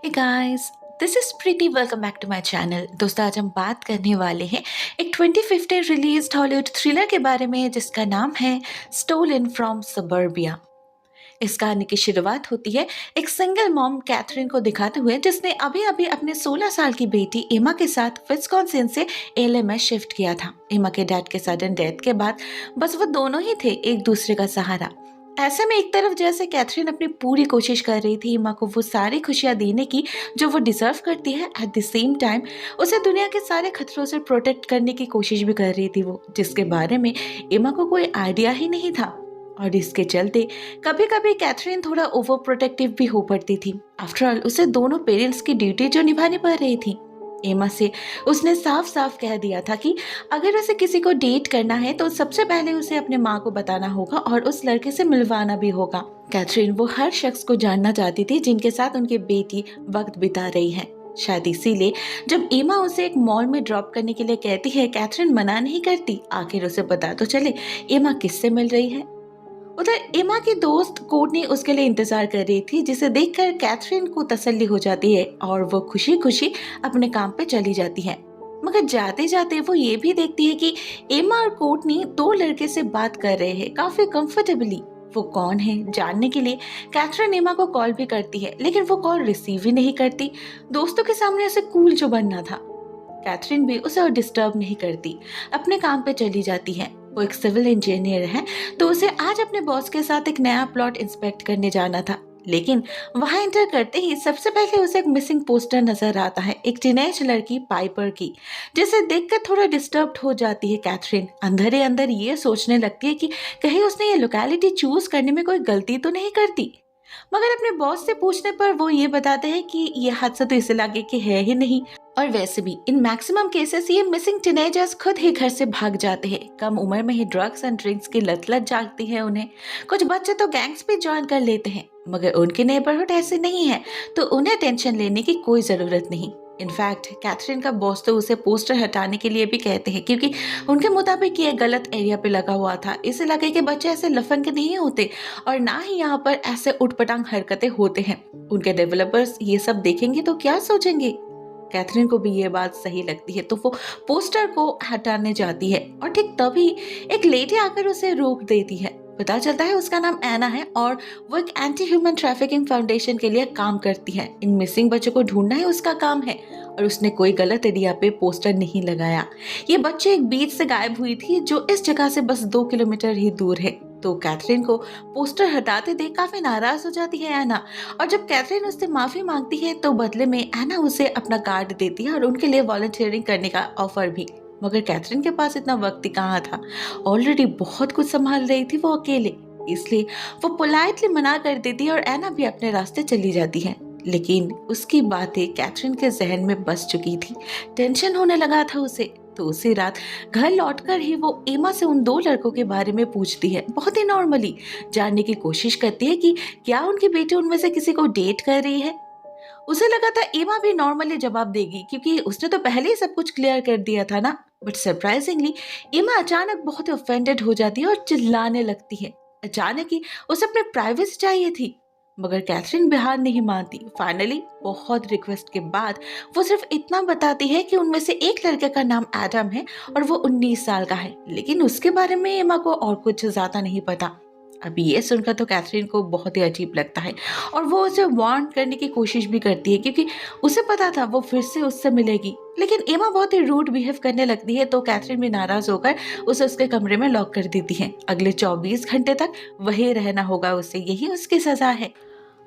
Hey guys, this is Preeti. Welcome back to my channel. दोस्तों, आज हम बात करने वाले हैं एक 2015 रिलीज हॉलीवुड थ्रिलर के बारे में जिसका नाम है स्टोलन फ्रॉम सबर्बिया। इस कहानी की शुरुआत होती है एक सिंगल मॉम कैथरीन को दिखाते हुए, जिसने अभी अभी अपने 16 साल की बेटी एमा के साथ विस्कॉन्सिन से एलए में शिफ्ट किया था। एमा के डैड के सडन डेथ के बाद बस वो दोनों ही थे एक दूसरे का सहारा। ऐसे में एक तरफ जैसे कैथरीन अपनी पूरी कोशिश कर रही थी एमा को वो सारी खुशियां देने की जो वो डिजर्व करती है, एट द सेम टाइम उसे दुनिया के सारे खतरों से प्रोटेक्ट करने की कोशिश भी कर रही थी वो, जिसके बारे में एमा को कोई आइडिया ही नहीं था। और इसके चलते कभी कभी कैथरीन थोड़ा ओवर प्रोटेक्टिव भी हो पड़ती थी। आफ्टर ऑल उसे दोनों पेरेंट्स की ड्यूटी जो निभानी पड़ रही थी। एमा से उसने साफ साफ कह दिया था कि अगर उसे किसी को डेट करना है तो सबसे पहले उसे अपने माँ को बताना होगा और उस लड़के से मिलवाना भी होगा। कैथरीन वो हर शख्स को जानना चाहती थी जिनके साथ उनकी बेटी वक्त बिता रही है। शायद इसीलिए जब एमा उसे एक मॉल में ड्रॉप करने के लिए कहती है, कैथरीन मना नहीं करती। आखिर उसे पता तो चले एमा किससे मिल रही है। उधर एमा की दोस्त कोर्टनी उसके लिए इंतजार कर रही थी, जिसे देखकर कैथरीन को तसल्ली हो जाती है और वो खुशी खुशी अपने काम पे चली जाती है। मगर जाते जाते वो ये भी देखती है कि एमा और कोर्टनी दो लड़के से बात कर रहे हैं काफी कंफर्टेबली। वो कौन है जानने के लिए कैथरीन एमा को कॉल भी करती है, लेकिन वो कॉल रिसीव ही नहीं करती। दोस्तों के सामने उसे कूल जो बनना था। कैथरीन भी उसे डिस्टर्ब नहीं करती, अपने काम पे चली जाती है। वो एक सिविल इंजीनियर है, तो उसे आज अपने बॉस के साथ एक नया प्लॉट इंस्पेक्ट करने जाना था। लेकिन वहां एंटर करते ही सबसे पहले उसे एक मिसिंग पोस्टर नजर आता है, एक टीनेज लड़की पाइपर की, जिसे देखकर थोड़ा डिस्टर्ब हो जाती है कैथरीन। अंदर ही अंदर ये सोचने लगती है कि कहीं उसने ये लोकेलिटी चूज करने में कोई गलती तो नहीं करती। मगर अपने बॉस से पूछने पर वो ये बताते हैं कि ये हादसा तो इस इलाके के है ही नहीं, और वैसे भी इन मैक्सिमम केसेस ये मिसिंग टीनेजर्स खुद ही घर से भाग जाते हैं। कम उम्र में ही ड्रग्स एंड ड्रिंक्स की लत जागती है उन्हें। कुछ बच्चे तो गैंग्स भी ज्वाइन कर लेते हैं, मगर उनके नेबरहुड ऐसे नहीं है, तो उन्हें टेंशन लेने की कोई जरूरत नहीं। इनफैक्ट कैथरीन का बॉस तो उसे पोस्टर हटाने के लिए भी कहते हैं, क्योंकि उनके मुताबिक ये गलत एरिया पे लगा हुआ था। इस इलाके के बच्चे ऐसे लफंग नहीं होते और ना ही यहाँ पर ऐसे उटपटांग हरकतें होते हैं। उनके डेवलपर्स ये सब देखेंगे तो क्या सोचेंगे। कैथरीन को भी ये बात सही लगती है, तो वो पोस्टर को हटाने जाती है और ठीक तभी एक लेडी आकर उसे रोक देती है। पता चलता है उसका नाम एना है और वो एक एंटी ह्यूमन ट्रैफिकिंग फाउंडेशन के लिए काम करती है। इन मिसिंग बच्चों को ढूंढना ही उसका काम है और उसने कोई गलत एरिया पे पोस्टर नहीं लगाया। ये बच्चे एक बीच से गायब हुई थी जो इस जगह से बस 2 किलोमीटर ही दूर है। तो कैथरीन को पोस्टर हटाते देख काफी नाराज हो जाती है एना, और जब कैथरीन उससे माफी मांगती है तो बदले में एना उसे अपना कार्ड देती है और उनके लिए वॉलंटियरिंग करने का ऑफर भी। मगर कैथरीन के पास इतना वक्त ही कहाँ था, ऑलरेडी बहुत कुछ संभाल रही थी वो अकेले। इसलिए वो पोलाइटली मना कर देती है और एना भी अपने रास्ते चली जाती है। लेकिन उसकी बातें कैथरीन के जहन में बस चुकी थी, टेंशन होने लगा था उसे। तो उसी रात घर लौटकर ही वो एमा से उन दो लड़कों के बारे में पूछती है, बहुत ही नॉर्मली जानने की कोशिश करती है कि क्या उनकी बेटी उनमें से किसी को डेट कर रही है। उसे लगा था एमा भी नॉर्मली जवाब देगी, क्योंकि उसने तो पहले ही सब कुछ क्लियर कर दिया था ना। बट सरप्राइजिंगली एमा अचानक बहुत ऑफेंडेड हो जाती है और चिल्लाने लगती है। अचानक ही उसे अपनी प्राइवेसी चाहिए थी, मगर कैथरीन बिहार नहीं मानती। फाइनली बहुत रिक्वेस्ट के बाद वो सिर्फ इतना बताती है कि उनमें से एक लड़के का नाम एडम है और वो 19 साल का है, लेकिन उसके बारे में एमा को और कुछ ज्यादा नहीं पता। अभी ये सुनकर तो कैथरीन को बहुत ही अजीब लगता है और वो उसे वार्न करने की कोशिश भी करती है, क्योंकि उसे पता था वो फिर से उससे मिलेगी। लेकिन एमा बहुत ही रूड बिहेव करने लगती है, तो कैथरीन भी नाराज होकर उसे उसके कमरे में लॉक कर देती है। अगले 24 घंटे तक वहीं रहना होगा उसे, यही उसकी सजा है।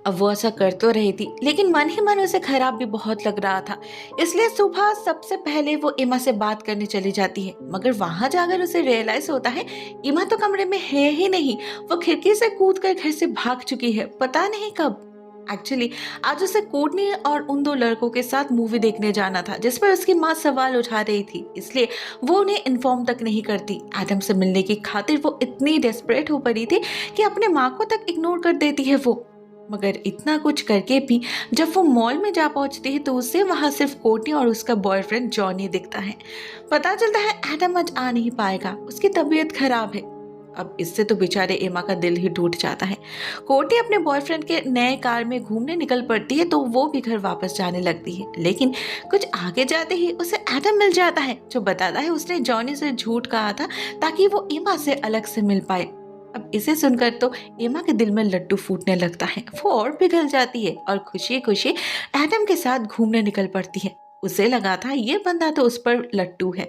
अब वो ऐसा कर तो रही थी, लेकिन मन ही मन उसे खराब भी बहुत लग रहा था। इसलिए सुबह सबसे पहले वो एमा से बात करने चली जाती है, मगर वहां जाकर उसे रियलाइज होता है एमा तो कमरे में है ही नहीं। वो खिड़की से कूदकर घर से भाग चुकी है, पता नहीं कब। एक्चुअली आज उसे कोर्टनी और उन दो लड़कों के साथ मूवी देखने जाना था, जिस पर उसकी माँ सवाल उठा रही थी, इसलिए वो उन्हें इन्फॉर्म तक नहीं करती। एडम से मिलने की खातिर वो इतनी डेस्परेट हो पड़ी थी कि अपने माँ को तक इग्नोर कर देती है वो। मगर इतना कुछ करके भी जब वो मॉल में जा पहुंचती है तो उसे वहां सिर्फ कोर्टनी और उसका बॉयफ्रेंड जॉनी दिखता है। पता चलता है एडम आज आ नहीं पाएगा, उसकी तबीयत खराब है। अब इससे तो बेचारे एमा का दिल ही टूट जाता है। कोर्टनी अपने बॉयफ्रेंड के नए कार में घूमने निकल पड़ती है तो वो भी घर वापस जाने लगती है, लेकिन कुछ आगे जाते ही उसे एडम मिल जाता है जो बताता है उसने जॉनी से झूठ कहा था ताकि वो एमा से अलग से मिल पाए। अब इसे सुनकर तो एमा के दिल में लड्डू फूटने लगता है, वो और पिघल जाती है और खुशी खुशी एडम के साथ घूमने निकल पड़ती है। उसे लगा था ये बंदा तो उस पर लट्टू है,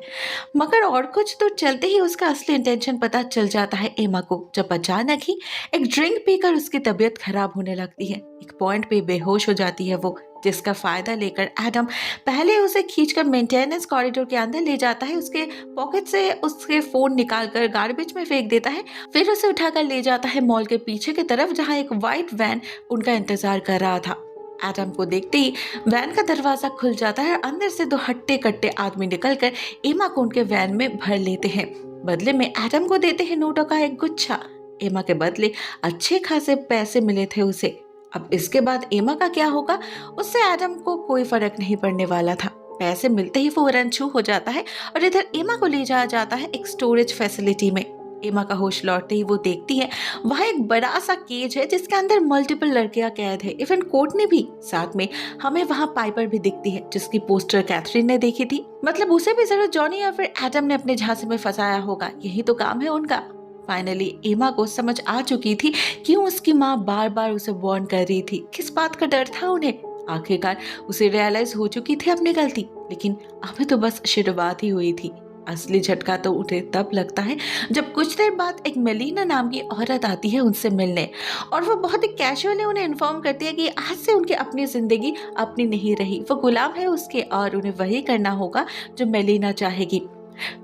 मगर और कुछ तो चलते ही उसका असली इंटेंशन पता चल जाता है एमा को, जब अचानक ही एक ड्रिंक पीकर उसकी तबीयत खराब होने लगती है। एक पॉइंट पे बेहोश हो जाती है वो, जिसका फायदा लेकर एडम पहले उसे खींचकर मेंटेनेंस कॉरिडोर के अंदर ले जाता है, उसके पॉकेट से उसके फोन निकालकर गार्बेज में फेंक देता है, फिर उसे उठाकर ले जाता है मॉल के पीछे की तरफ जहां एक व्हाइट वैन उनका इंतजार कर रहा था। एडम को देखते ही वैन का दरवाजा खुल जाता है और अंदर से दो हट्टे कट्टे आदमी निकलकर एमा को उनके वैन में भर लेते हैं। बदले में एडम को देते हैं नोटों का एक गुच्छा। एमा के बदले अच्छे खासे पैसे मिले थे उसे। अब इसके बाद एमा का क्या होगा उससे एडम को कोई फर्क नहीं पड़ने वाला था। पैसे मिलते ही वो रंछू हो जाता है और इधर एमा को ले जाया जाता है एक स्टोरेज फैसिलिटी में। एमा का होश लौटते ही वो देखती है वहाँ एक बड़ा सा केज है जिसके अंदर मल्टीपल लड़कियां कैद है, इवन कोर्टनी भी। साथ में हमें वहाँ पाइपर भी दिखती है जिसकी पोस्टर कैथरीन ने देखी थी। मतलब उसे भी जरूर जॉनी या फिर एडम ने अपने झांसे में फंसाया होगा, यही तो काम है उनका। फाइनली एमा को समझ आ चुकी थी क्यों उसकी माँ बार बार उसे वार्न कर रही थी, किस बात का डर था उन्हें। आखिरकार उसे रियलाइज हो चुकी थी अपनी गलती, लेकिन अभी तो बस शुरुआत ही हुई थी। असली झटका तो उन्हें तब लगता है जब कुछ देर बाद एक मेलिना नाम की औरत आती है उनसे मिलने, और वो बहुत ही कैजुअली उन्हें इन्फॉर्म करती है कि आज से उनकी अपनी जिंदगी अपनी नहीं रही, वो गुलाम है उसके और उन्हें वही करना होगा जो मेलिना चाहेगी।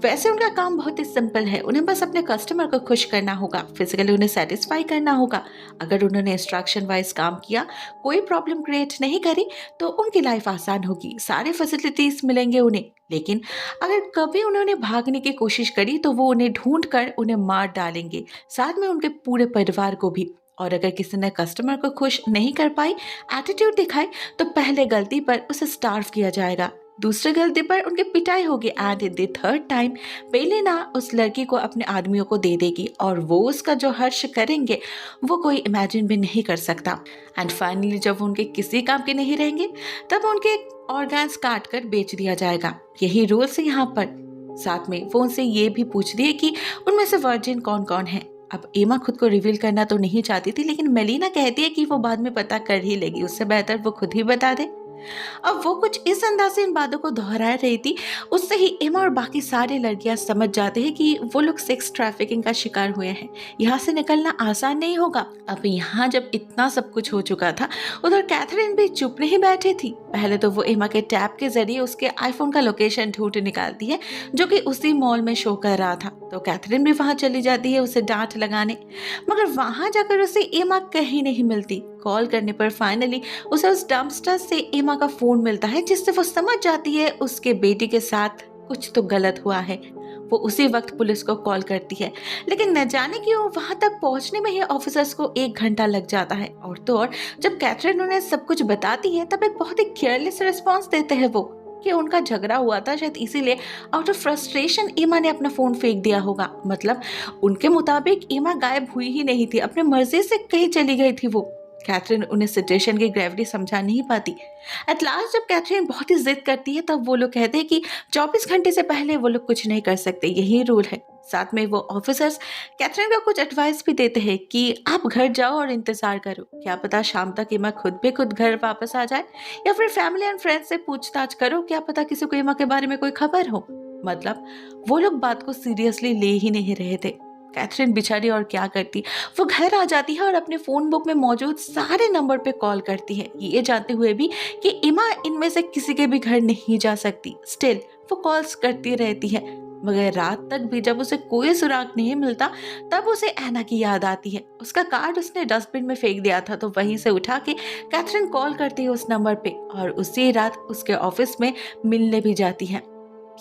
वैसे उनका काम बहुत ही सिंपल है, उन्हें बस अपने कस्टमर को खुश करना होगा, फिजिकली उन्हें सेटिस्फाई करना होगा। अगर उन्होंने इंस्ट्रक्शन वाइज काम किया, कोई प्रॉब्लम क्रिएट नहीं करी, तो उनकी लाइफ आसान होगी, सारे फैसिलिटीज मिलेंगे उन्हें। लेकिन अगर कभी उन्होंने भागने की कोशिश करी तो वो उन्हें ढूंढ कर उन्हें मार डालेंगे, साथ में उनके पूरे परिवार को भी। और अगर किसी ने कस्टमर को खुश नहीं कर पाई, एटीट्यूड दिखाई, तो पहले गलती पर उसे स्टार्व किया जाएगा, दूसरे गलती पर उनकी पिटाई होगी, and in the third time बेलिना उस लड़की को अपने आदमियों को दे देगी और वो उसका जो हर्ष करेंगे वो कोई इमेजिन भी नहीं कर सकता। एंड फाइनली जब उनके किसी काम के नहीं रहेंगे तब उनके ऑर्गन्स काट कर बेच दिया जाएगा, यही रूल्स है यहाँ पर। साथ में वो उनसे ये भी पूछ रही है कि उनमें से वर्जिन कौन कौन है। अब एमा खुद को रिवील करना तो नहीं चाहती थी, लेकिन मेलिना कहती है कि वो बाद में पता कर ही लेगी, उससे बेहतर वो खुद ही बता दे। अब वो कुछ इस अंदाज से इन बातों को दोहरा रही थी, उससे ही एमा और बाकी सारी लड़कियां समझ जाते हैं कि वो लोग सेक्स ट्रैफिकिंग का शिकार हुए हैं, यहाँ से निकलना आसान नहीं होगा। अब यहाँ जब इतना सब कुछ हो चुका था, उधर कैथरीन भी चुप नहीं बैठी थी। पहले तो वो एमा के टैब के जरिए उसके आईफोन का लोकेशन ढूंढ निकालती है जो कि उसी मॉल में शो कर रहा था, तो कैथरीन भी वहां चली जाती है उसे डांट लगाने, मगर वहां जाकर उसे एमा कहीं नहीं मिलती। कॉल करने पर फाइनली उसे उस डंपस्टर से एमा का फोन मिलता है, जिससे वो समझ जाती है उसके बेटी के साथ कुछ तो गलत हुआ है। वो उसी वक्त पुलिस को कॉल करती है, लेकिन न जाने क्यों वहां तक पहुंचने में ही ऑफिसर्स को 1 घंटा लग जाता है। और तो और जब कैथरीन उन्हें सब कुछ बताती है तब एक बहुत ही केयरलेस रिस्पॉन्स देते हैं वो कि उनका झगड़ा हुआ था, शायद इसीलिए आउट ऑफ फ्रस्ट्रेशन एमा ने अपना फोन फेंक दिया होगा। मतलब उनके मुताबिक एमा गायब हुई ही नहीं थी, अपने मर्जी से कहीं चली गई थी वो। कैथरीन उन्हें सिचुएशन की ग्रेविटी समझा नहीं पाती। एट लास्ट जब कैथरीन बहुत ही जिद करती है तब वो लोग कहते हैं कि 24 घंटे से पहले वो लोग कुछ नहीं कर सकते, यही रूल है। साथ में वो ऑफिसर्स कैथरीन को कुछ एडवाइस भी देते हैं कि आप घर जाओ और इंतजार करो, क्या पता शाम तक एमा खुद पे खुद घर वापस आ जाए, या फिर फैमिली एंड फ्रेंड्स से पूछताछ करो, क्या पता किसी को एमा के बारे में कोई खबर हो। मतलब वो लोग बात को सीरियसली ले ही नहीं रहे थे। कैथरीन बेचारी और क्या करती, वो घर आ जाती है और अपने फोन बुक में मौजूद सारे नंबर पे कॉल करती है, ये जानते हुए भी कि एमा इनमें से किसी के भी घर नहीं जा सकती। स्टिल वो कॉल्स करती रहती है, मगर रात तक भी जब उसे कोई सुराग नहीं मिलता तब उसे ऐना की याद आती है। उसका कार्ड उसने डस्टबिन में फेंक दिया था, तो वहीं से उठा के कैथरीन कॉल करती है उस नंबर पे और उसी रात उसके ऑफिस में मिलने भी जाती है।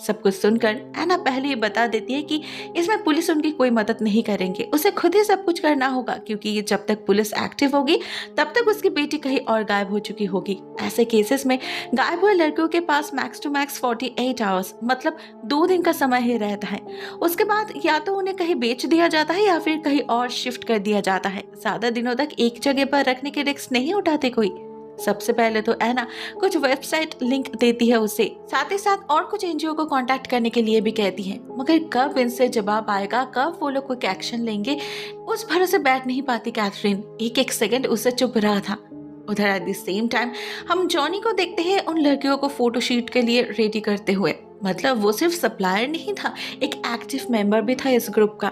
सब कुछ सुनकर एना पहले ही बता देती है कि इसमें पुलिस उनकी कोई मदद नहीं करेंगे, उसे खुद ही सब कुछ करना होगा क्योंकि ये जब तक पुलिस एक्टिव होगी तब तक उसकी बेटी कहीं और गायब हो चुकी होगी। ऐसे केसेस में गायब हुए लड़कियों के पास मैक्स टू मैक्स 48 आवर्स मतलब 2 दिन का समय ही रहता है। उसके बाद या तो उन्हें कहीं बेच दिया जाता है या फिर कहीं और शिफ्ट कर दिया जाता है। ज्यादा दिनों तक एक जगह पर रखने के रिस्क नहीं उठाते कोई। सबसे पहले तो एना कुछ वेबसाइट लिंक देती है उसे, साथ ही साथ और कुछ एनजीओ को कांटेक्ट करने के लिए भी कहती है, मगर कब इनसे जवाब आएगा, कब वो लोग कोई एक्शन लेंगे, उस भरोसे बैठ नहीं पाती कैथरीन। एक एक सेकंड उसे चुप रहा था। उधर एट द सेम टाइम हम जॉनी को देखते हैं उन लड़कियों को फोटोशूट के लिए रेडी करते हुए। मतलब वो सिर्फ सप्लायर नहीं था, एक एक्टिव मेंबर भी था इस ग्रुप का।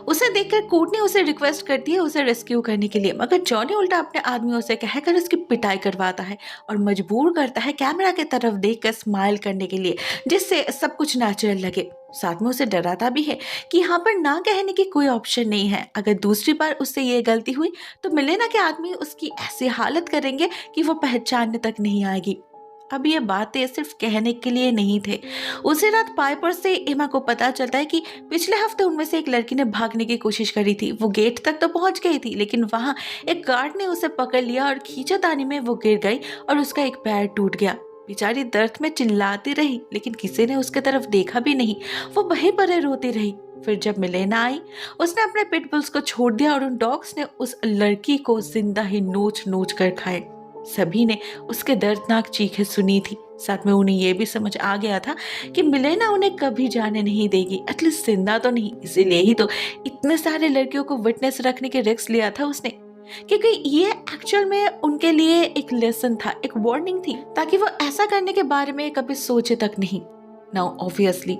उसे देखकर कोर्ट ने उसे रिक्वेस्ट करती है उसे रेस्क्यू करने के लिए, मगर जॉनी उल्टा अपने आदमियों से कहकर उसकी पिटाई करवाता है और मजबूर करता है कैमरा की तरफ देखकर स्माइल करने के लिए, जिससे सब कुछ नेचुरल लगे। साथ में उसे डराता भी है कि यहाँ पर ना कहने की कोई ऑप्शन नहीं है। अगर दूसरी बार उससे ये गलती हुई तो मिलेना के आदमी उसकी ऐसी हालत करेंगे कि वो पहचानने तक नहीं आएगी। अब ये बातें सिर्फ कहने के लिए नहीं थे। उसी रात पाइपर से एमा को पता चलता है कि पिछले हफ्ते उनमें से एक लड़की ने भागने की कोशिश करी थी। वो गेट तक तो पहुंच गई थी, लेकिन वहां एक गार्ड ने उसे पकड़ लिया और खींचातानी में वो गिर गई और उसका एक पैर टूट गया। बेचारी दर्द में चिल्लाती रही, लेकिन किसी ने उसके तरफ देखा भी नहीं। वो वहीं पर रोती रही। फिर जब मिलेना आई, उसने अपने पिटबुल्स को छोड़ दिया और उन डॉग्स ने उस लड़की को जिंदा ही नोच नोच कर खाए। सभी ने उसके दर्दनाक चीखें सुनी थी। साथ में उन्हें यह भी समझ आ गया था कि मिलेना उन्हें कभी जाने नहीं देगी, एटलीस्ट जिंदा तो नहीं। इसीलिए ही तो इतने सारे लड़कियों को विटनेस रखने के रिस्क लिया था उसने, क्योंकि ये एक्चुअल में उनके लिए एक लेसन था, एक वार्निंग थी, ताकि वो ऐसा करने के बारे में कभी सोचे तक नहीं। नाउ ऑब्वियसली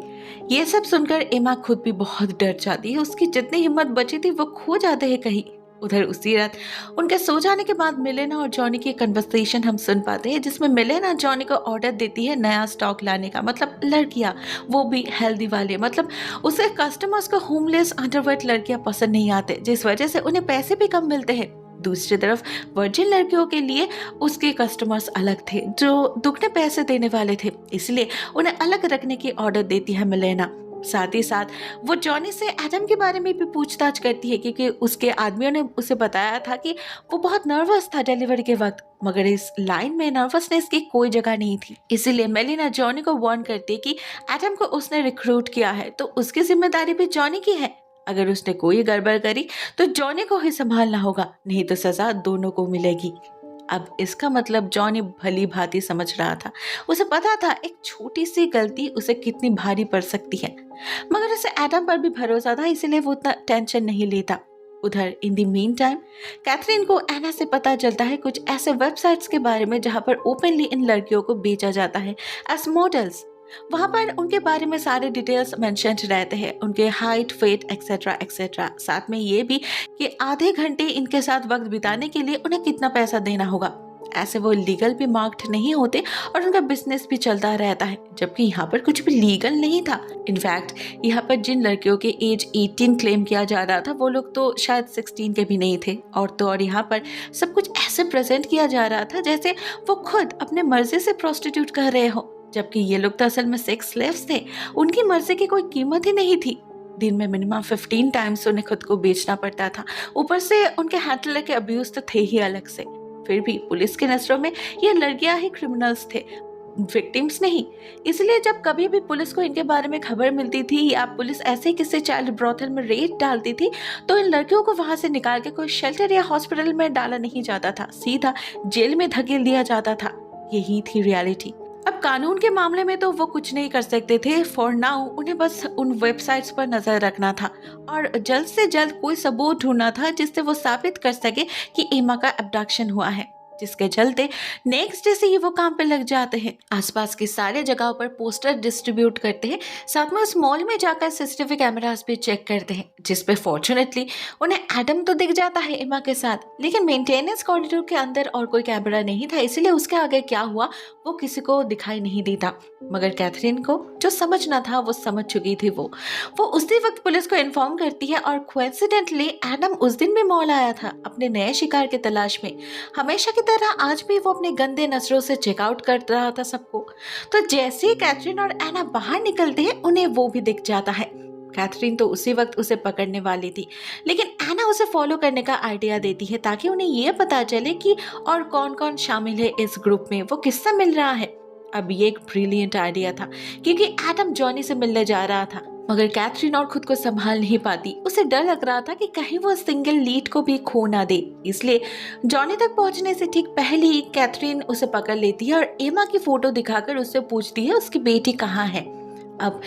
ये सब सुनकर एमा खुद भी बहुत डर जाती है। उसकी जितनी हिम्मत बची थी वो खो जाते हैं कहीं। उधर उसी रात उनके सो जाने के बाद मिलेना और जॉनी की कन्वर्सेशन हम सुन पाते हैं, जिसमें मिलेना जॉनी को ऑर्डर देती है नया स्टॉक लाने का, मतलब लड़कियां, वो भी हेल्दी वाले। मतलब उसे कस्टमर्स को होमलेस अंडरवेट लड़कियां पसंद नहीं आते, जिस वजह से उन्हें पैसे भी कम मिलते हैं। दूसरी तरफ वर्जिन लड़कियों के लिए उसके कस्टमर्स अलग थे जो दुगने पैसे देने वाले थे, इसलिए उन्हें अलग रखने की ऑर्डर देती है मिलेना। साथ ही साथ वो जॉनी से एडम के बारे में भी पूछताछ करती है, क्योंकि उसके आदमियों ने उसे बताया था कि वो बहुत नर्वस था डिलीवरी के वक्त, मगर इस लाइन में नर्वसनेस की कोई जगह नहीं थी। इसीलिए मेलिना जॉनी को वार्न करती है कि एडम को उसने रिक्रूट किया है तो उसकी जिम्मेदारी भी जॉनी की है। अगर उसने कोई गड़बड़ करी तो जॉनी को ही संभालना होगा, नहीं तो सजा दोनों को मिलेगी। अब इसका मतलब जॉनी भली भांति समझ रहा था। उसे पता था एक छोटी सी गलती उसे कितनी भारी पड़ सकती है, मगर उसे एडम पर भी भरोसा था, इसीलिए वो उतना टेंशन नहीं लेता। उधर in the mean time Catherine को एना से पता चलता है कुछ ऐसे वेबसाइट्स के बारे में जहां पर ओपनली इन लड़कियों को बेचा जाता है एज मॉडल्स। वहां पर उनके बारे में सारे डिटेल्स मेंशन्ड रहते हैं, उनके हाइट, वेट एक्सेट्रा एक्सेट्रा। साथ में ये भी कि आधे घंटे इनके साथ वक्त बिताने के लिए उन्हें कितना पैसा देना होगा। ऐसे वो लीगल भी मार्क्ड नहीं होते और उनका बिजनेस भी चलता रहता है, जबकि यहाँ पर कुछ भी लीगल नहीं था। इनफैक्ट यहाँ पर जिन लड़कियों के एज 18 क्लेम किया जा रहा था वो लोग तो शायद 16 के भी नहीं थे। और तो और यहाँ पर सब कुछ ऐसे प्रेजेंट किया जा रहा था जैसे वो खुद अपने मर्जी से प्रोस्टिट्यूट कर रहे हो, जबकि ये लोग तो असल में सेक्स स्लेव्स थे। उनकी मर्जी की कोई कीमत ही नहीं थी। दिन में मिनिमम 15 टाइम्स उन्हें खुद को बेचना पड़ता था। ऊपर से उनके हैंडलर के अब्यूज तो थे ही अलग से। फिर भी पुलिस के नजरों में ये लड़कियां ही क्रिमिनल्स थे, विक्टिम्स नहीं। इसलिए जब कभी भी पुलिस को इनके बारे में खबर मिलती थी या पुलिस ऐसे किसी चाइल्ड ब्रॉथल में रेड डालती थी तो इन लड़कियों को वहां से निकाल के कोई शेल्टर या हॉस्पिटल में डाला नहीं जाता था, सीधा जेल में धकेल दिया जाता था। यही थी रियलिटी। अब कानून के मामले में तो वो कुछ नहीं कर सकते थे। फॉर नाउ उन्हें बस उन वेबसाइट्स पर नजर रखना था और जल्द से जल्द कोई सबूत ढूंढना था जिससे वो साबित कर सके कि एमा का अब्डक्शन हुआ है, जिसके चलते नेक्स्ट डे से ही वो काम पे लग जाते हैं। आसपास की सारे जगहों पर पोस्टर डिस्ट्रीब्यूट करते हैं, साथ में उस मॉल में जाकर सीसीटीवी कैमरास भी चेक करते हैं, जिसपे फॉर्चुनेटली उन्हें एडम तो दिख जाता है एमा के साथ, लेकिन मेंटेनेंस कॉरिडोर के अंदर और कोई कैमरा नहीं था, इसलिए उसके आगे क्या हुआ वो किसी को दिखाई नहीं देता। मगर कैथरीन को जो समझना था वो समझ चुकी थी। वो उसी वक्त पुलिस को इन्फॉर्म करती है और कोइंसिडेंटली एडम उस दिन भी मॉल आया था अपने नए शिकार की तलाश में। हमेशा की तरह आज भी वो अपने गंदे नजरों से चेकआउट कर रहा था सबको। तो जैसे ही कैथरीन और एना बाहर निकलते हैं उन्हें वो भी दिख जाता है। कैथरीन तो उसी वक्त उसे पकड़ने वाली थी, लेकिन एना उसे फॉलो करने का आइडिया देती है ताकि उन्हें ये पता चले कि और कौन कौन शामिल है इस ग्रुप में, वो किससे मिल रहा है। अब ये एक ब्रिलियंट आइडिया था क्योंकि एडम जॉनी से मिलने जा रहा था, मगर कैथरीन और खुद को संभाल नहीं पाती। उसे डर लग रहा था कि कहीं वो सिंगल लीड को भी खो ना दे, इसलिए जॉनी तक पहुंचने से ठीक पहले ही कैथरीन उसे पकड़ लेती है और एमा की फोटो दिखाकर उससे पूछती है उसकी बेटी कहाँ है। अब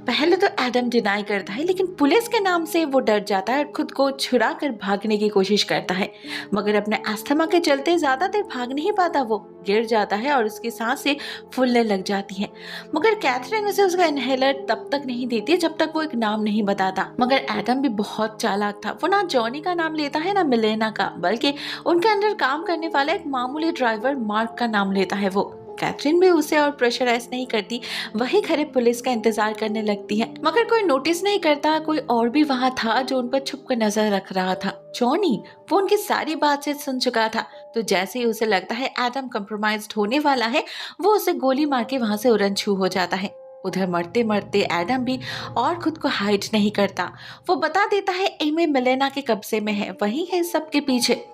पहले तो एडम डिनाई करता है, लेकिन पुलिस के नाम से वो डर जाता है और खुद को छुड़ा कर भागने की कोशिश करता है, मगर अपने अस्थमा के चलते ज्यादा देर भाग नहीं पाता। वो गिर जाता है और उसकी सांसें फूलने लग जाती हैं। मगर कैथरीन उसे उसका इनहेलर तब तक नहीं देती जब तक वो एक नाम नहीं बताता। मगर एडम भी बहुत चालाक था, वो ना जॉनी का नाम लेता है ना मिलेना का, बल्कि उनके अंदर काम करने वाला एक मामूली ड्राइवर मार्क का नाम लेता है। वो कैथरीन भी उसे और प्रेशराइज नहीं करती, वही खड़े पुलिस का इंतजार करने लगती है, मगर कोई नोटिस नहीं करता। कोई और भी वहां था जो उन पर छुप कर नजर रख रहा था, जॉनी। वो उनकी सारी बातचीत सुन चुका था, तो जैसे ही उसे लगता है एडम कंप्रोमाइज्ड होने वाला है, वो उसे गोली मार के वहां से उड़न छू हो जाता है। उधर मरते मरते एडम भी और खुद को हाइड नहीं करता। वो बता देता है एमे मिलेना के कब्जे में है, वही है सबके पीछे।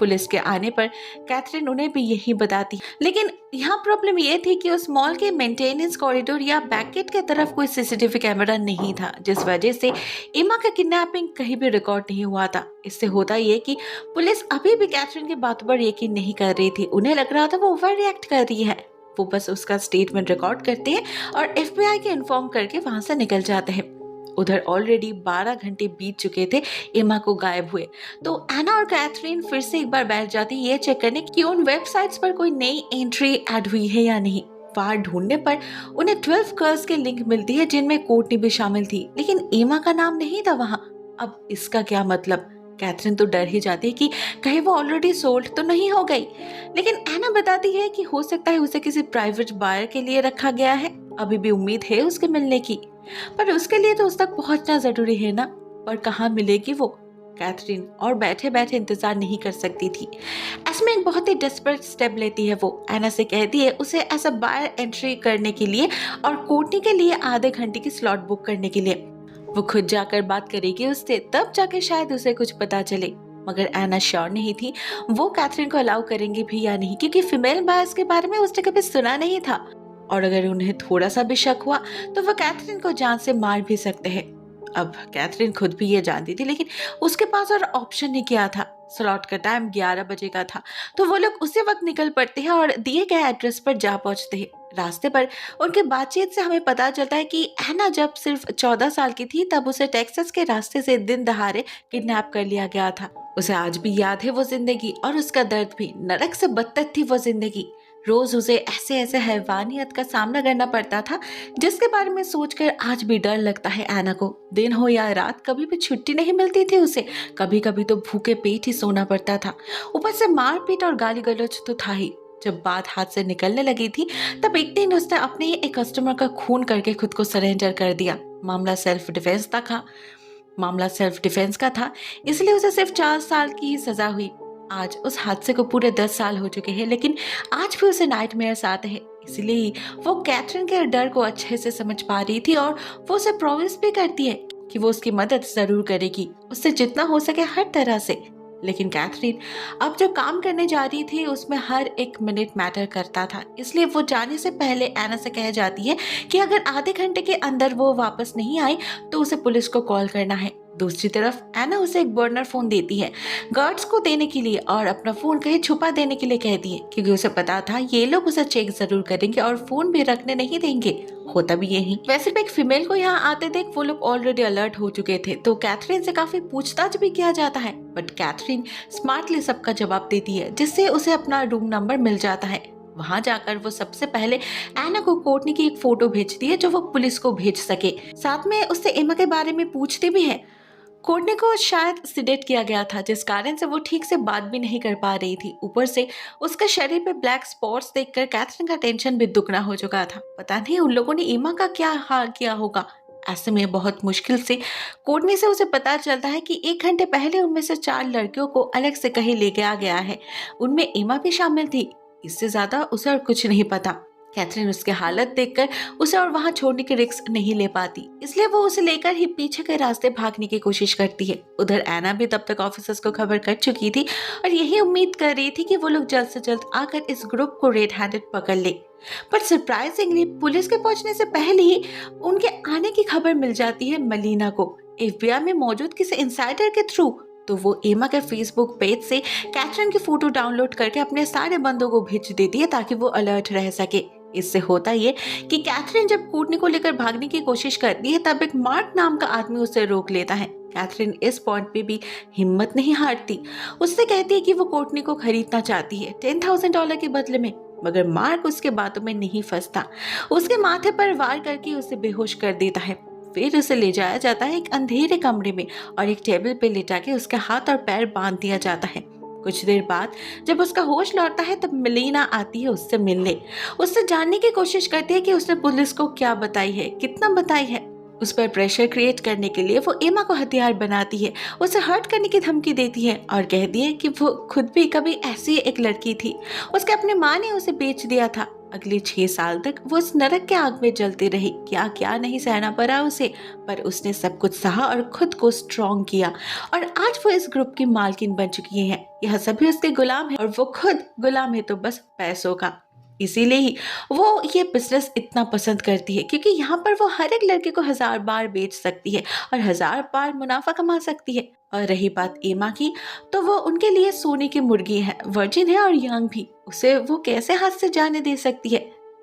पुलिस के आने पर कैथरीन उन्हें भी यही बताती, लेकिन यहाँ प्रॉब्लम ये थी कि उस मॉल के मेंटेनेंस कॉरिडोर या बैकगेट के तरफ कोई सीसीटीवी कैमरा नहीं था, जिस वजह से एमा का किडनैपिंग कहीं भी रिकॉर्ड नहीं हुआ था। इससे होता ये कि पुलिस अभी भी कैथरीन की बातों पर यकीन नहीं कर रही थी। उन्हें लग रहा था वो ओवर रिएक्ट कर रही है। वो बस उसका स्टेटमेंट रिकॉर्ड करते हैं और एफबीआई के इन्फॉर्म करके वहां से निकल जाते हैं। उधर ऑलरेडी 12 घंटे बीत चुके थे एमा को गायब हुए, तो एना और कैथरीन फिर से एक बार बैठ जाती ये चेक करने कि उन वेबसाइट्स पर कोई नई एंट्री ऐड हुई है या नहीं। वहां ढूंढने पर उन्हें 12 गर्ल्स के लिंक मिलती है जिनमें कोर्टनी भी शामिल थी, लेकिन एमा का नाम नहीं था वहां। अब इसका क्या मतलब? कैथरीन तो डर ही जाती है कि कहीं वो ऑलरेडी सोल्ड तो नहीं हो गई, लेकिन एना बताती है कि हो सकता है उसे किसी प्राइवेट बायर के लिए रखा गया है। अभी भी उम्मीद है उसके मिलने की, पर उसके लिए तो उस तक पहुंचना जरूरी है ना। पर कहाँ मिलेगी वो? कैथरीन और बैठे बैठे इंतजार नहीं कर सकती थी। ऐसे एक बहुत ही डेस्परेट स्टेप लेती है वो। एना से कहती है उसे ऐसा बायर एंट्री करने के लिए और कोर्टनी के लिए आधे घंटे की स्लॉट बुक करने के लिए। वो खुद जाकर बात करेगी उससे, तब जाके शायद उसे कुछ पता चले। मगर एना श्योर नहीं थी वो कैथरीन को अलाउ करेंगे भी या नहीं, क्योंकि फीमेल बायर्स के बारे में उसने कभी सुना नहीं था, और अगर उन्हें थोड़ा सा भी शक हुआ तो वो कैथरीन को जान से मार भी सकते हैं। अब कैथरीन खुद भी ये जानती थी, लेकिन उसके पास और ऑप्शन नहीं क्या था। स्लॉट का टाइम 11 बजे का था, तो वो लोग उसी वक्त निकल पड़ते हैं और दिए गए एड्रेस पर जा पहुंचते हैं। रास्ते पर उनकी बातचीत से हमें पता चलता है कि एना जब सिर्फ 14 साल की थी तब उसे टेक्सास के रास्ते से दिन दहाड़े किडनैप कर लिया गया था। उसे आज भी याद है वो जिंदगी, और उसका दर्द भी। नरक से बदतर थी वो जिंदगी। रोज उसे ऐसे ऐसे हैवानियत का सामना करना पड़ता था जिसके बारे में सोचकर आज भी डर लगता है एना को। दिन हो या रात कभी भी छुट्टी नहीं मिलती थी उसे, कभी कभी तो भूखे पेट ही सोना पड़ता था। ऊपर से मारपीट और गाली गलौज तो था ही। जब बात हाथ से निकलने लगी थी तब एक दिन उसने अपने ही एक कस्टमर का खून करके खुद को सरेंडर कर दिया। मामला सेल्फ डिफेंस का था, इसलिए उसे सिर्फ 4 साल की ही सजा हुई। आज उस हादसे को पूरे 10 साल हो चुके हैं, लेकिन आज भी उसे नाइटमेयर्स आते हैं। इसलिए वो कैथरीन के डर को अच्छे से समझ पा रही थी और वो उसे प्रॉमिस भी करती है कि वो उसकी मदद जरूर करेगी, उससे जितना हो सके हर तरह से। लेकिन कैथरीन अब जो काम करने जा रही थी उसमें हर एक मिनट मैटर करता था, इसलिए वो जाने से पहले एना से कह जाती है कि अगर आधे घंटे के अंदर वो वापस नहीं आई तो उसे पुलिस को कॉल करना है। दूसरी तरफ एना उसे एक बर्नर फोन देती है गार्ड्स को देने के लिए, और अपना फोन कहीं छुपा देने के लिए कहती है, क्योंकि उसे पता था ये लोग उसे चेक जरूर करेंगे और फोन भी रखने नहीं देंगे। होता भी यही। वैसे भी एक फीमेल को यहाँ आते देख वो लोग ऑलरेडी अलर्ट हो चुके थे, तो कैथरीन से काफी पूछताछ भी किया जाता है, बट कैथरीन स्मार्टली सबका जवाब देती है, जिससे उसे अपना रूम नंबर मिल जाता है। वहां जाकर वो सबसे पहले एना को कोर्टनी की एक फोटो भेजती है जो वो पुलिस को भेज सके। साथ में उससे एमा के बारे में पूछती भी है। कोर्टनी को शायद सिडेट किया गया था, जिस कारण से वो ठीक से बात भी नहीं कर पा रही थी। ऊपर से उसके शरीर पे ब्लैक स्पॉट्स देखकर कैथरीन का टेंशन भी दुगना हो चुका था। पता नहीं उन लोगों ने एमा का क्या हाल किया होगा। ऐसे में बहुत मुश्किल से कोर्टनी से उसे पता चलता है कि 1 घंटे पहले उनमें से 4 लड़कियों को अलग से कहीं ले गया है। उनमें एमा भी शामिल थी। इससे ज्यादा उसे और कुछ नहीं पता। कैथरीन उसकी हालत देखकर उसे और वहां छोड़ने की रिस्क नहीं ले पाती, इसलिए वो उसे लेकर ही पीछे के रास्ते भागने की कोशिश करती है। उधर एना भी तब तक ऑफिसर्स को खबर कर चुकी थी और यही उम्मीद कर रही थी कि वो लोग जल्द से जल्द आकर इस ग्रुप को रेड हैंडेड पकड़ ले। पर सरप्राइजिंगली पुलिस के पहुंचने से पहले ही उनके आने की खबर मिल जाती है मलीना को, एफबीआई में मौजूद किसी इनसाइडर के थ्रू। तो वो एमा के फेसबुक पेज से कैथरीन की फोटो डाउनलोड करके अपने सारे बंदों को भेज देती है ताकि वो अलर्ट रह सके। इससे होता ये कि कैथरीन जब कोर्टनी को लेकर भागने की कोशिश करती है तब एक मार्क नाम का आदमी उसे रोक लेता है। कैथरीन इस पॉइंट पे भी हिम्मत नहीं हारती। उससे कहती है कि वो कोर्टनी को खरीदना चाहती है $10,000 के बदले में, मगर मार्क उसके बातों में नहीं फंसता। उसके माथे पर वार करके उसे बेहोश कर देता है। फिर उसे ले जाया जाता है एक अंधेरे कमरे में और एक टेबल पे लिटा के उसके हाथ और पैर बांध दिया जाता है। कुछ देर बाद जब उसका होश लौटता है तब मलीना आती है उससे मिलने। उससे जानने की कोशिश करती है कि उसने पुलिस को क्या बताई है, कितना बताई है। उस पर प्रेशर क्रिएट करने के लिए वो एमा को हथियार बनाती है, उसे हर्ट करने की धमकी देती है और कहती है कि वो खुद भी कभी ऐसी एक लड़की थी। उसके अपने माँ ने उसे बेच दिया था। अगले 6 साल तक वो इस नरक के आग में जलती रही। क्या क्या नहीं सहना पड़ा उसे, पर उसने सब कुछ सहा और खुद को स्ट्रॉन्ग किया और आज वो इस ग्रुप की मालकिन बन चुकी है। यह सभी उसके गुलाम है और वो खुद गुलाम है तो बस पैसों का। इसीलिए ही वो ये बिजनेस इतना पसंद करती है, क्योंकि यहाँ पर वो हर एक लड़के को 1000 बार बेच सकती है और 1000 बार मुनाफा कमा सकती है। और रही बात एमा की, तो वो उनके लिए सोने की मुर्गी है, वर्जिन है और यंग भी। उसे वो कैसे हाथ से जाने दे सकती है।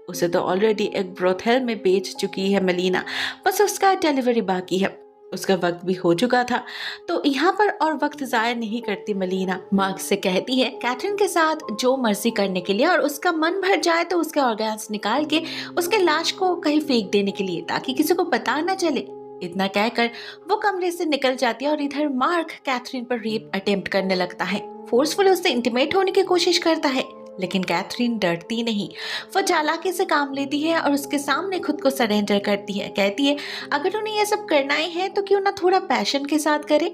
उसे तो ऑलरेडी एक ब्रोथेल में बेच चुकी है मलीना, बस उसका डिलीवरी बाकी है। उसका वक्त भी हो चुका था, तो यहाँ पर और वक्त जाया नहीं करती मलीना। मार्क से कहती है कैथरीन के साथ जो मर्जी करने के लिए और उसका मन भर जाए तो उसके ऑर्गन्स निकाल के उसके लाश को कहीं फेंक देने के लिए, ताकि किसी को पता न चले। इतना कहकर वो कमरे से निकल जाती है और इधर मार्क कैथरीन पर रेप अटेम्प्ट करने लगता है। फोर्सफुल उससे इंटीमेट होने की कोशिश करता है, लेकिन कैथरीन डरती नहीं। वो चालाकी से काम लेती है और उसके सामने खुद को सरेंडर करती है। कहती है अगर उन्हें ये सब करना ही है तो क्यों ना थोड़ा पैशन के साथ करे।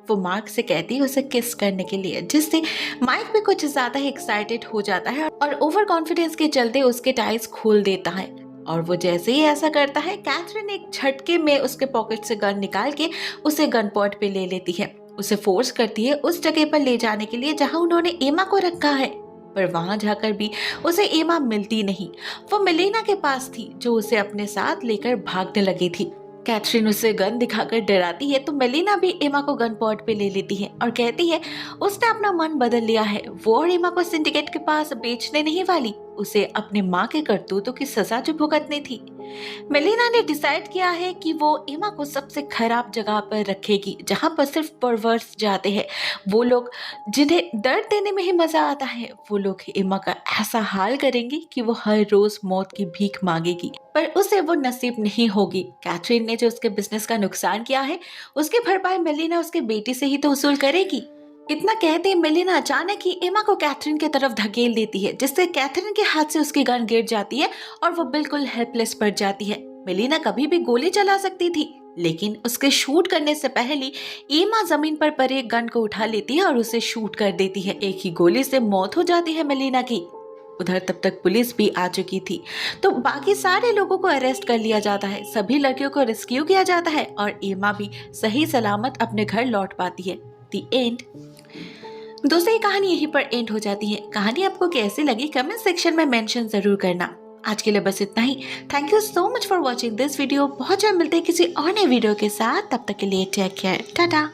वो मार्क से कहती है उसे किस करने के लिए, जिससे माइक भी कुछ ज्यादा ही एक्साइटेड हो जाता है और ओवर कॉन्फिडेंस के चलते उसके टाइज खोल देता है। और वो जैसे ही ऐसा करता है, कैथरीन एक झटके में उसके पॉकेट से गन निकाल के उसे गन पॉइंट पे ले लेती है। उसे फोर्स करती है उस जगह पर ले जाने के लिए जहां उन्होंने एमा को रखा है, पर वहां जाकर भी उसे एमा मिलती नहीं। वो मलीना के पास थी जो उसे अपने साथ लेकर भागने लगी थी। कैथरीन उसे गन दिखाकर डराती है तो मलीना भी एमा को गन पॉइंट पे ले लेती है और कहती है उसने अपना मन बदल लिया है। वो और एमा को सिंडिकेट के पास बेचने नहीं वाली, उसे अपने माँ के करतूतों की सजा जो भुगतनी थी। मेलिना ने डिसाइड किया है कि वो एमा को सबसे खराब जगह पर रखेगी, जहाँ पर सिर्फ परवर्स जाते हैं, वो लोग जिन्हें दर्द देने में ही मजा आता है। वो लोग एमा का ऐसा हाल करेंगे कि वो हर रोज मौत की भीख मांगेगी, पर उसे वो नसीब नहीं होगी। कैथरीन ने जो उसके बिजनेस का नुकसान किया है, उसकी भरपाई मेलिना उसके बेटी से ही तो वसूल करेगी। इतना कहते मेलिना अचानक ही एमा को कैथरीन की तरफ धकेल देती है, जिससे कैथरीन के हाथ से उसकी गन गिर जाती है और वो बिल्कुल हेल्पलेस पड़ जाती है। मेलिना कभी भी गोली चला सकती थी, लेकिन उसके शूट करने से पहले एमा जमीन पर पड़े गन को उठा लेती है और उसे शूट कर देती है। एक ही गोली से मौत हो जाती है मेलिना की। उधर तब तक पुलिस भी आ चुकी थी, तो बाकी सारे लोगों को अरेस्ट कर लिया जाता है, सभी लड़कियों को रेस्क्यू किया जाता है और एमा भी सही सलामत अपने घर लौट पाती है। The end. दोस्तों, ये कहानी यहीं पर एंड हो जाती है। कहानी आपको कैसी लगी कमेंट सेक्शन में मेंशन जरूर करना। आज के लिए बस इतना ही। Thank you so much for watching this video. बहुत जल्द मिलते हैं किसी और नए वीडियो के साथ। तब तक के लिए टेक केयर, टाटा।